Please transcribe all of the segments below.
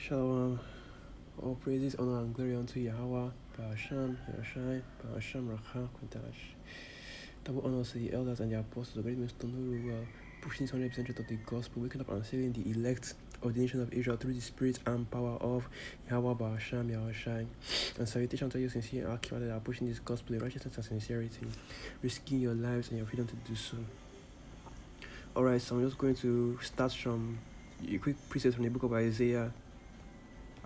Shalom. All praises, honor, and glory unto Yahweh, Ba'asham, Yashai, Ba'asham, Racha, Kodash. Double honors to the elders and the apostles, the great millstone who pushing 100% of the gospel, waking up and saving the elect of the nation of Israel through the spirit and power of Yahweh, Ba'asham, Yahshai. And salutation to you, sincere Akiva, that are pushing this gospel in righteousness and sincerity, risking your lives and your freedom to do so. Alright, so I'm just going to start from a quick precept from the book of Isaiah.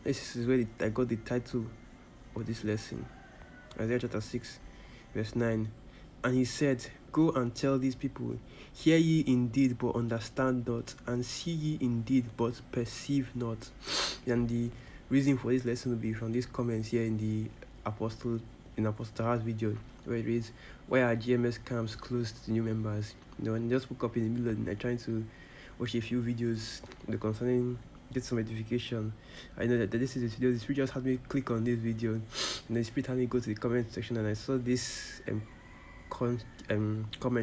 This is where I got the title of this lesson. Isaiah chapter 6, verse 9. And he said, Go and tell these people, hear ye indeed, but understand not, and see ye indeed, but perceive not. And the reason for this lesson will be from these comments here in the Apostle Taha's video, where it reads, Why are GMS camps closed to new members? And I just woke up in the middle of the night trying to watch a few videos concerning get some notification. I know that this is a video. The spirit just had me click on this video, and the spirit had me go to the comment section, and I saw this comment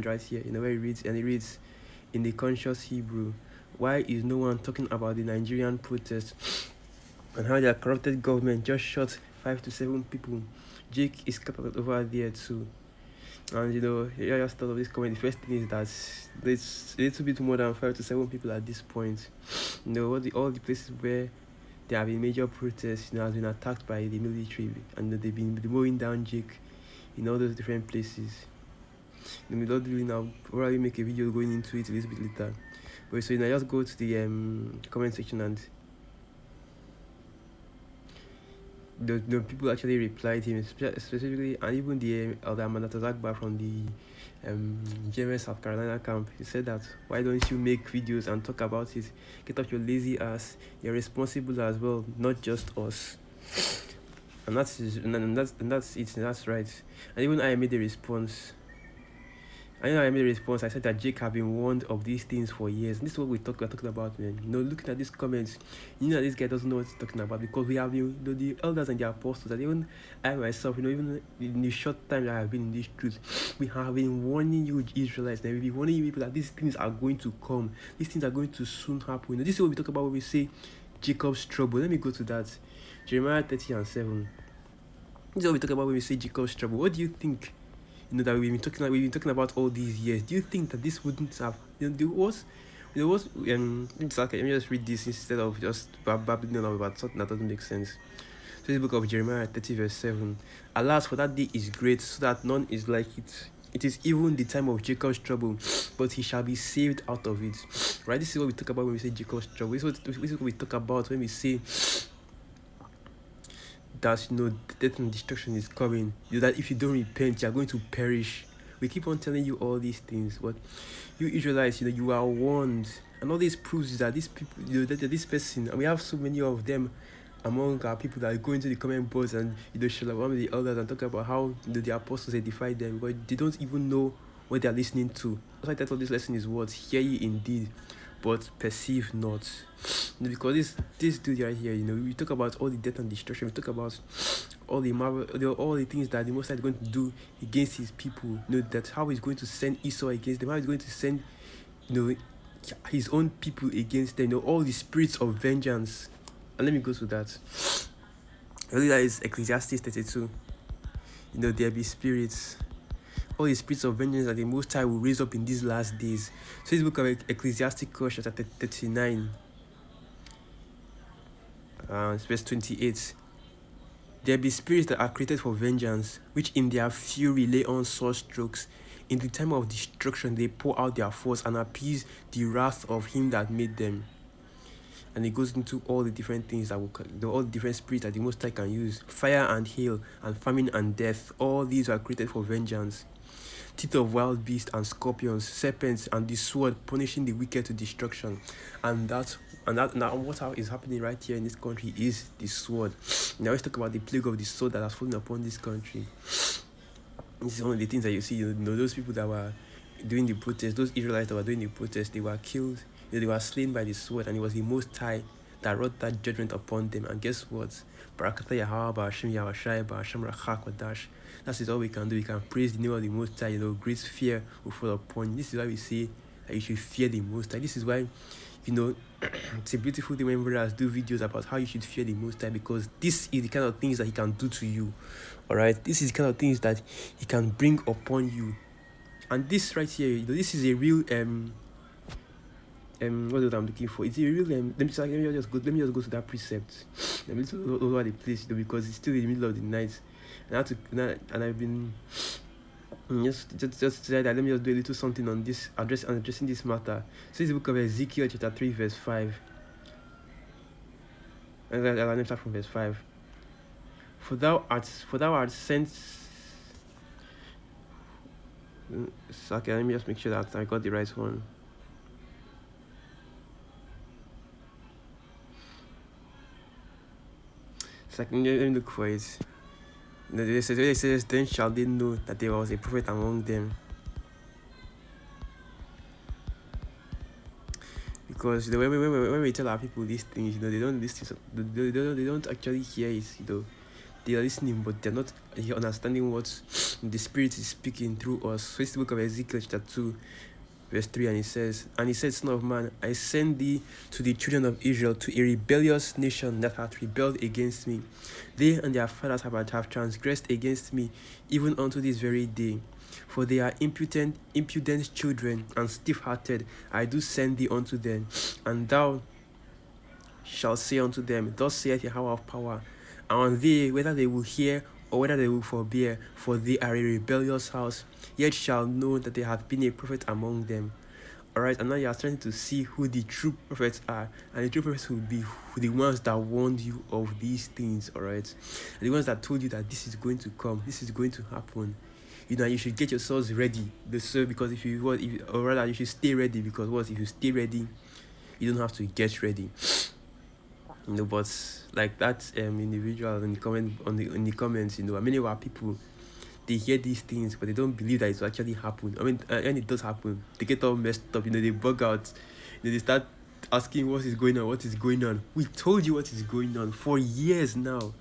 right here. Where it reads, in the conscious Hebrew, why is no one talking about the Nigerian protest and how their corrupted government just shot 5 to 7 people? Jake is capable over there too. And I just thought of this comment. The first thing is that there's a little bit more than 5 to 7 people at this point. All the places where there have been major protests, has been attacked by the military, and they've been mowing down Jake in all those different places. We don't really now probably make a video going into it a little bit later. But so I just go to the comment section, and the people actually replied him, specifically, and even the Elder Amanat Akbar from the GMS South Carolina camp. He said that, why don't you make videos and talk about it? Get off your lazy ass. You're responsible as well, not just us. And that's it. That's right. And even I made a response. I said that Jake have been warned of these things for years. And this is what we're talking about, man. Looking at these comments, that this guy doesn't know what he's talking about, because we have the elders and the apostles, and even I myself, even in the short time that I have been in this truth, we have been warning you Israelites, and we've been warning you people that these things are going to come. These things are going to soon happen. This is what we talk about when we say Jacob's trouble. Let me go to that. Jeremiah 30:7. This is what we talk about when we say Jacob's trouble. What do you think? That we've been talking about all these years. Do you think that this wouldn't have let me just read this instead of just babbling on about something that doesn't make sense. So this book of Jeremiah 30:7. Alas, for that day is great, so that none is like it. It is even the time of Jacob's trouble, but he shall be saved out of it. Right? This is what we talk about when we say Jacob's trouble. This is what we talk about when we say that death and destruction is coming. That if you don't repent, you're going to perish. We keep on telling you all these things, but you Israelites, you are warned. And all this proves that these people, that this person, and we have so many of them among our people that go into the comment boards and shalom with the elders and talk about how the apostles, they defied them, but they don't even know what they're listening to. That's why I title this lesson is what? Hear ye indeed, but perceive not. Because this dude right here, we talk about all the death and destruction. We talk about all the things that the Most High is going to do against his people. That how he's going to send Esau against them. How he's going to send, his own people against them. All the spirits of vengeance. And let me go to that. Really, that is Ecclesiastes 32. There be spirits. All the spirits of vengeance that the Most High will raise up in these last days. So this book of Ecclesiasticus chapter 39, verse 28. There be spirits that are created for vengeance, which in their fury lay on sore strokes. In the time of destruction they pour out their force and appease the wrath of him that made them. And it goes into all the different things all the different spirits that the Most High can use. Fire and hail and famine and death, all these are created for vengeance. Teeth of wild beasts and scorpions, serpents, and the sword, punishing the wicked to destruction. And what is happening right here in this country is the sword. Now let's talk about the plague of the sword that has fallen upon this country. This is one of the things that you see. Those people that were doing the protest, those Israelites that were doing the protest, they were killed. They were slain by the sword, and it was the Most High that wrought that judgment upon them. And guess what? Barakata Yahweh, Ba'ashim Yahweh, Ba'asham Racha Kodash. That is all we can do. We can praise the name of the Most High. Great fear will fall upon you. This is why we say that you should fear the Most High. This is why you know, it's a beautiful thing when brothers do videos about how you should fear the Most High, because this is the kind of things that He can do to you. All right, this is the kind of things that He can bring upon you. And this right here, this is a real what is what I'm looking for? It's a real let me just go to that precept. Let me just all over the place, because it's still in the middle of the night, and I have to and I've been just say that. Let me just do a little something on this addressing this matter. So it's the book of Ezekiel chapter 3 verse 5. And let me start from verse 5. For thou art sent. Okay, let me just make sure that I got the right one. Second, let me look for it. It says, then shall they know that there was a prophet among them. Because when we tell our people these things, they don't listen. They don't actually hear it. They are listening, but they're not understanding what the Spirit is speaking through us. So it's the book of Ezekiel chapter 2. Verse 3, and he said, Son of man, I send thee to the children of Israel, to a rebellious nation that hath rebelled against me. They and their fathers have transgressed against me, even unto this very day. For they are impudent children, and stiff-hearted. I do send thee unto them, and thou shalt say unto them, Thus saith Yahweh of power, and they, whether they will hear or whether they will forbear, for they are a rebellious house, yet shall know that there hath been a prophet among them. Alright, and now you are trying to see who the true prophets are, and the true prophets will be the ones that warned you of these things. Alright, the ones that told you that this is going to come, this is going to happen. You should get yourselves ready. Because or rather, you should stay ready, because if you stay ready, you don't have to get ready. But like that individual in the comments, many of our people, they hear these things, but they don't believe that it will actually happen. I mean, and it does happen. They get all messed up. They bug out. They start asking what is going on. We told you what is going on for years now,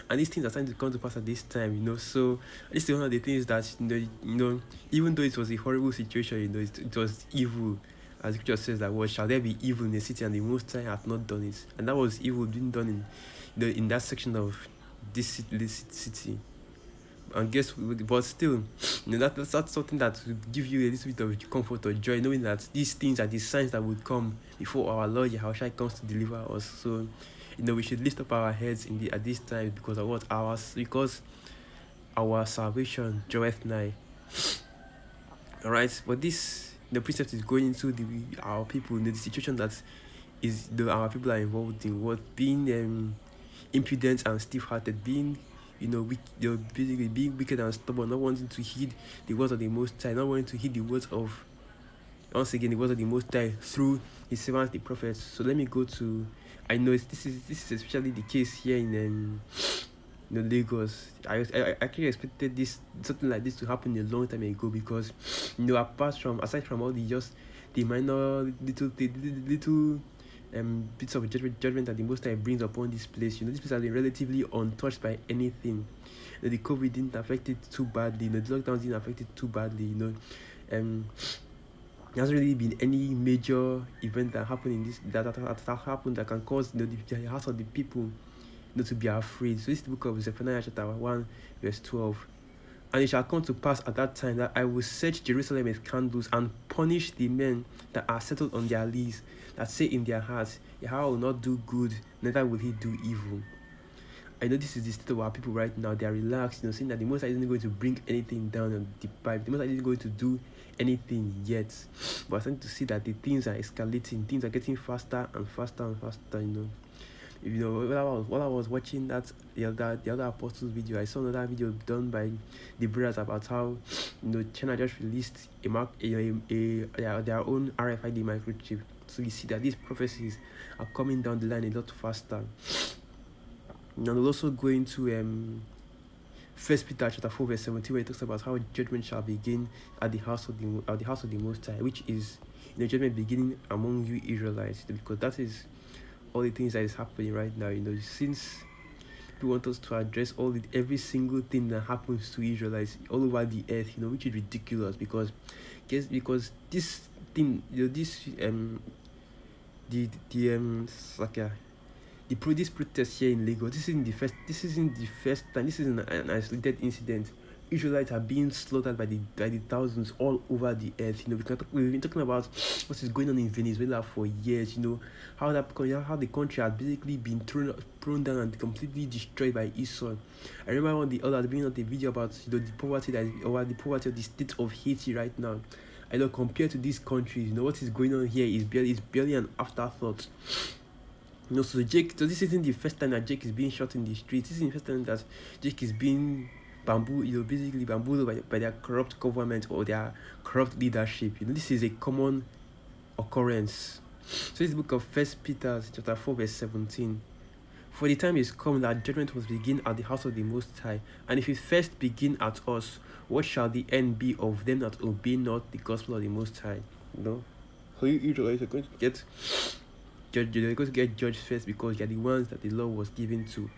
and these things are starting to come to pass at this time. So this is one of the things that even though it was a horrible situation, it was evil. As the scripture says that, what shall there be evil in the city, and the Most High hath not done it? And that was evil being done in that section of this city. And but still, that's something that will give you a little bit of comfort or joy, knowing that these things are the signs that will come before our Lord Yahushua comes to deliver us. So, we should lift up our heads at this time, because of what because our salvation draweth nigh. Alright, but the precept is going into our people, the situation that is our people are involved in, what being impudent and stiff-hearted, being basically being wicked and stubborn, not wanting to heed the words of the Most High, not wanting to heed the words of the Most High through His servants, the prophets. So let me go to. I know this is especially the case here in Lagos. I actually expected something like this to happen a long time ago, because aside from all the minor little bits of judgment that the Most High brings upon this place. This place has been relatively untouched by anything. The COVID didn't affect it too badly. The lockdowns didn't affect it too badly. There hasn't really been any major event that happened that happened that can cause the hearts of the people to be afraid. So this is the book of Zephaniah chapter 1 verse 12. And it shall come to pass at that time that I will search Jerusalem with candles, and punish the men that are settled on their lees, that say in their hearts, Yahweh will not do good, neither will he do evil. I know this is the state of our people right now. They are relaxed, saying that the Most High isn't going to bring anything down on the pipe. The Most High isn't going to do anything yet. But I'm starting to see that the things are escalating. Things are getting faster and faster and faster, While I was watching the other apostles video, I saw another video done by the brothers about how China just released their own RFID microchip. So you see that these prophecies are coming down the line a lot faster. Now we'll also go into 1 Peter chapter 4 verse 17, where it talks about how judgment shall begin at the house of the Most High, which is judgment beginning among you Israelites, because that is all the things that is happening right now. Since people want us to address every single thing that happens to Israelites all over the earth, which is ridiculous, because this thing, This protest here in Lagos. This isn't the first time. This isn't an isolated incident. Israelites are being slaughtered by the thousands all over the earth. We've been talking about what is going on in Venezuela for years. How the country has basically been thrown down and completely destroyed by Esau. I remember one of the others bringing out a video about the poverty the poverty of the state of Haiti right now. I know, compared to these countries, what is going on here is barely an afterthought. So this isn't the first time that Jake is being shot in the streets. This isn't the first time that Jake is being basically bamboozled by their corrupt government or their corrupt leadership. This is a common occurrence. So this is the book of 1 Peter chapter 4 verse 17. For the time is come that judgment must begin at the house of the Most High, and if it first begin at us, what shall the end be of them that obey not the gospel of the Most High? So you Israelites are going to get judged. You're going to get judged first because you're the ones that the law was given to,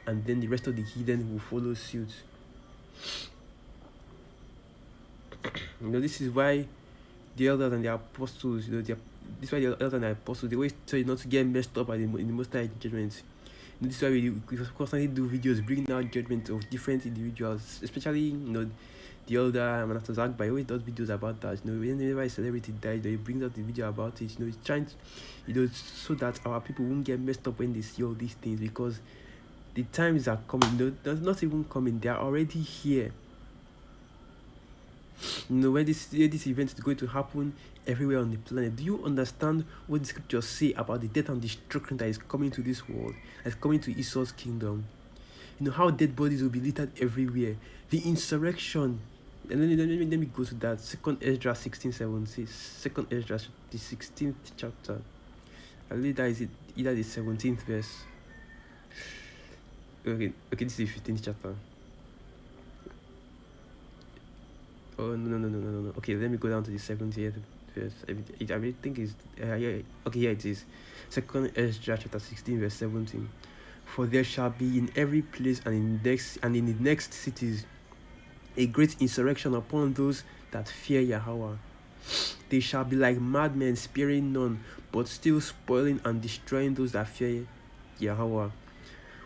and then the rest of the heathen will follow suit. This is why the elders and the apostles, this is why the elders and the apostles, they always tell you not to get messed up in the Most High judgment. This is why we constantly do videos bringing out judgment of different individuals, especially the elder Manasseh Zagba always does videos about that. Whenever a celebrity dies, he brings out the video about it. He's trying to, so that our people won't get messed up when they see all these things, because the times are coming. They're not even coming; they are already here. Where this event is going to happen everywhere on the planet. Do you understand what the scriptures say about the death and destruction that is coming to this world, that's coming to Esau's kingdom? How dead bodies will be littered everywhere. The insurrection. And let me go to that. 2 Ezra 16:17. 2 Ezra, the 16th chapter. I believe that is it, either the 17th verse. Okay, this is the 15th chapter. Oh, no. Okay, let me go down to the 70th verse. I think it's okay, here it is. 2 Ezra chapter 16 verse 17. For there shall be in every place and in the next cities a great insurrection upon those that fear Yahweh. They shall be like madmen, sparing none, but still spoiling and destroying those that fear Yahweh.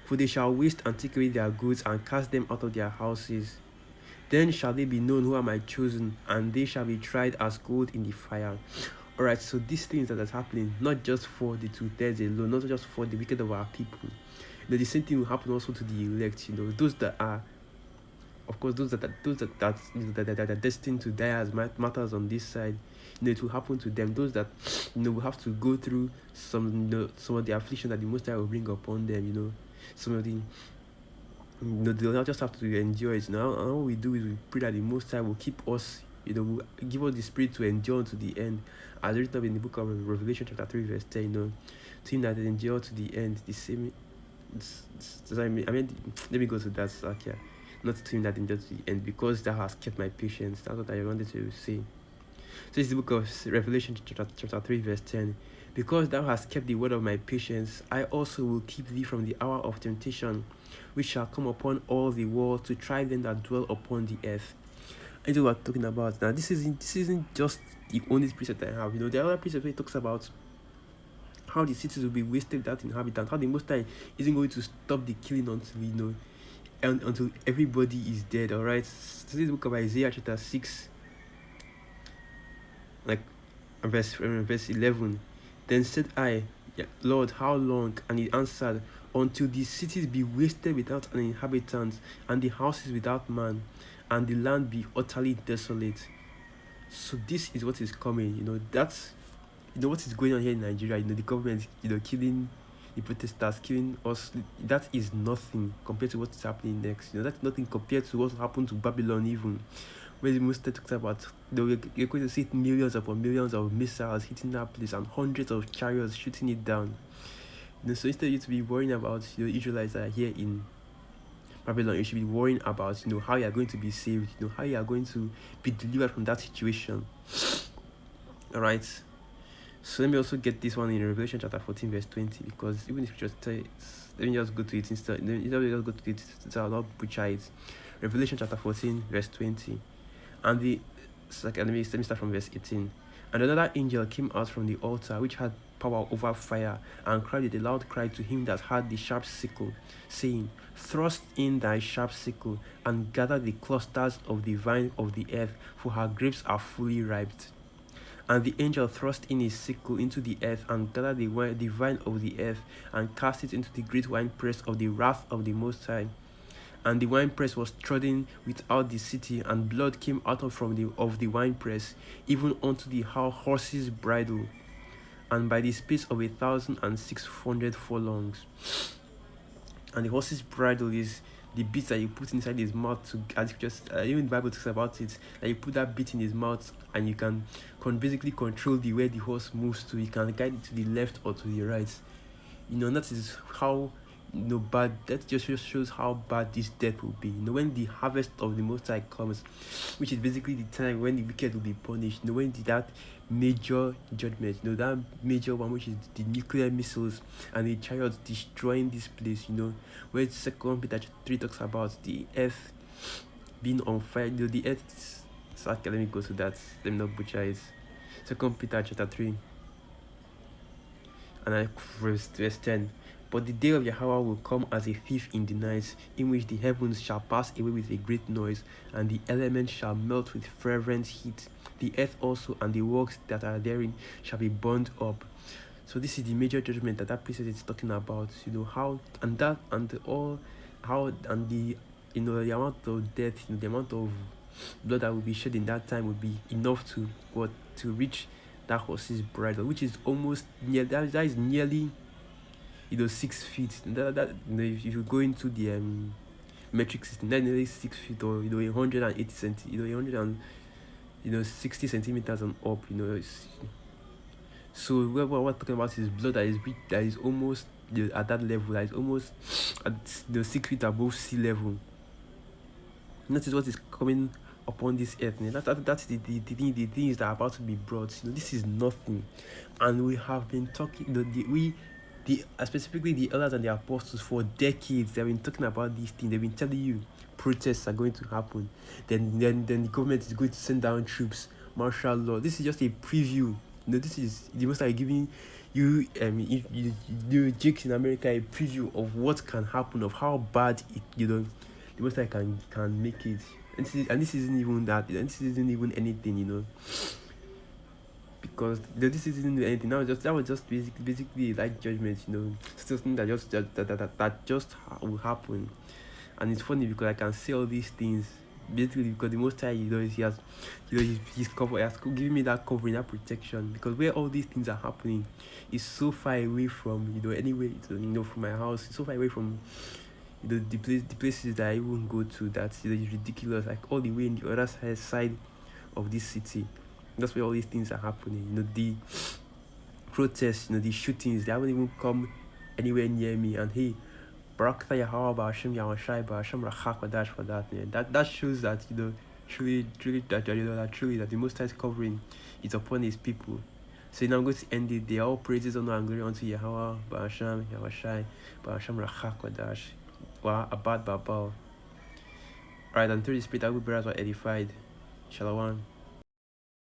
For they shall waste and take away their goods and cast them out of their houses. Then shall they be known who are my chosen, and they shall be tried as gold in the fire. Alright, so these things that is happening, not just for the 2/3 alone, not just for the wicked of our people. The same thing will happen also to the elect. Those that are, of course, those that are destined to die as martyrs on this side. It will happen to them. Those that will have to go through some of the affliction that the Most High will bring upon them. Some of the they'll not just have to endure it. Now, all we do is we pray that the Most High will keep us, will give us the spirit to endure to the end, as written up in the book of Revelation chapter 3 verse 10. To him that endure to the end, the same. Let me go to that. Okay, not to him that endure to the end, because thou hast kept my patience. That's what I wanted to say. So it's the book of Revelation chapter 3 verse 10. Because thou hast kept the word of my patience, I also will keep thee from the hour of temptation, which shall come upon all the world to try them that dwell upon the earth. And what we're talking about now, this isn't just the only precept I have. The other precept where it talks about how the cities will be wasted without inhabitants, how the Most High isn't going to stop the killing until everybody is dead. Alright, so this is the book of Isaiah chapter 6, verse 11. Then said I, Lord, how long? And he answered, until the cities be wasted without an inhabitant, and the houses without man, and the land be utterly desolate. So this is what is coming. That's what is going on here in Nigeria. The government, killing the protesters, killing us. That is nothing compared to what is happening next. That's nothing compared to what happened to Babylon even. Where the Most talks about, you're going to see millions upon millions of missiles hitting that place and hundreds of chariots shooting it down. So instead of you to be worrying about Israelites that are here in Babylon, you should be worrying about how you are going to be saved, how you are going to be delivered from that situation. Alright. So let me also get this one in Revelation chapter 14 verse 20, because even if you just let me just go to it instead. Let me just go to it so I'll not butcher it. Revelation chapter 14 verse 20. And let me start from verse 18. And another angel came out from the altar, which had power over fire, and cried with a loud cry to him that had the sharp sickle, saying, Thrust in thy sharp sickle, and gather the clusters of the vine of the earth, for her grapes are fully ripe. And the angel thrust in his sickle into the earth, and gathered the vine of the earth, and cast it into the great winepress of the wrath of the Most High. And the winepress was trodden without the city, and blood came out of the winepress, even unto the horse's bridle, and by the space of 1,600 furlongs. And the horse's bridle is the bit that you put inside his mouth to, as just even the Bible talks about it, that you put that bit in his mouth, and you can basically control the way the horse moves to. You can guide it to the left or to the right. That is how bad. That just shows how bad this death will be. When the harvest of the Most High comes, which is basically the time when the wicked will be punished. When that major judgment, that major one, which is the nuclear missiles and the chariots destroying this place. Where 2 Peter 3 talks about the earth being on fire. The earth. So let me go to that. Let me not butcher it. 2 Peter 3. And verse 10. But the day of Yahweh will come as a thief in the night, in which the heavens shall pass away with a great noise, and the elements shall melt with fervent heat. The earth also and the works that are therein shall be burned up. So this is the major judgment that precept is talking about. How and that and all how and the the amount of death, the amount of blood that will be shed in that time will be enough to reach that horse's bridle, which is almost near that is nearly 6 feet. That if you go into the metric system, that's nearly 6 feet, or 180 60 centimeters and up. So what we're talking about is blood that is almost at that level, that is almost at 6 feet above sea level. And that is what is coming upon this earth. That's the things that are about to be brought. This is nothing, and we have been talking. Specifically the elders and the apostles, for decades they've been talking about these things. They've been telling you protests are going to happen. Then the government is going to send down troops, martial law. This is just a preview. This is the most I'm giving you Jakes in America a preview of what can happen, of how bad it the most I can make it. And this isn't even that. And this isn't even anything. Because this isn't anything. That was just basically like judgment, still something that just will happen. And it's funny because I can say all these things basically because the Most High, he has, he's covered, he has given me that covering, that protection. Because where all these things are happening is so far away from anyway, from my house. It's so far away from the places that I even go to. That is ridiculous. Like all the way in the other side of this city. That's where all these things are happening. The protests, the shootings, they haven't even come anywhere near me. And hey, Barakatha Yahweh Ba'ashem Yahushai Ba'ashem Rachak Wadash for that, man. That shows that truly that the Most High's covering is upon His people. So now I'm going to end it. They all praises, honor, and glory unto Yahweh Ba'ashem Yahushai Ba'ashem Rachak Wadash Wa Abad Babal. Alright, and through the Spirit, our good brothers were edified. Shalom.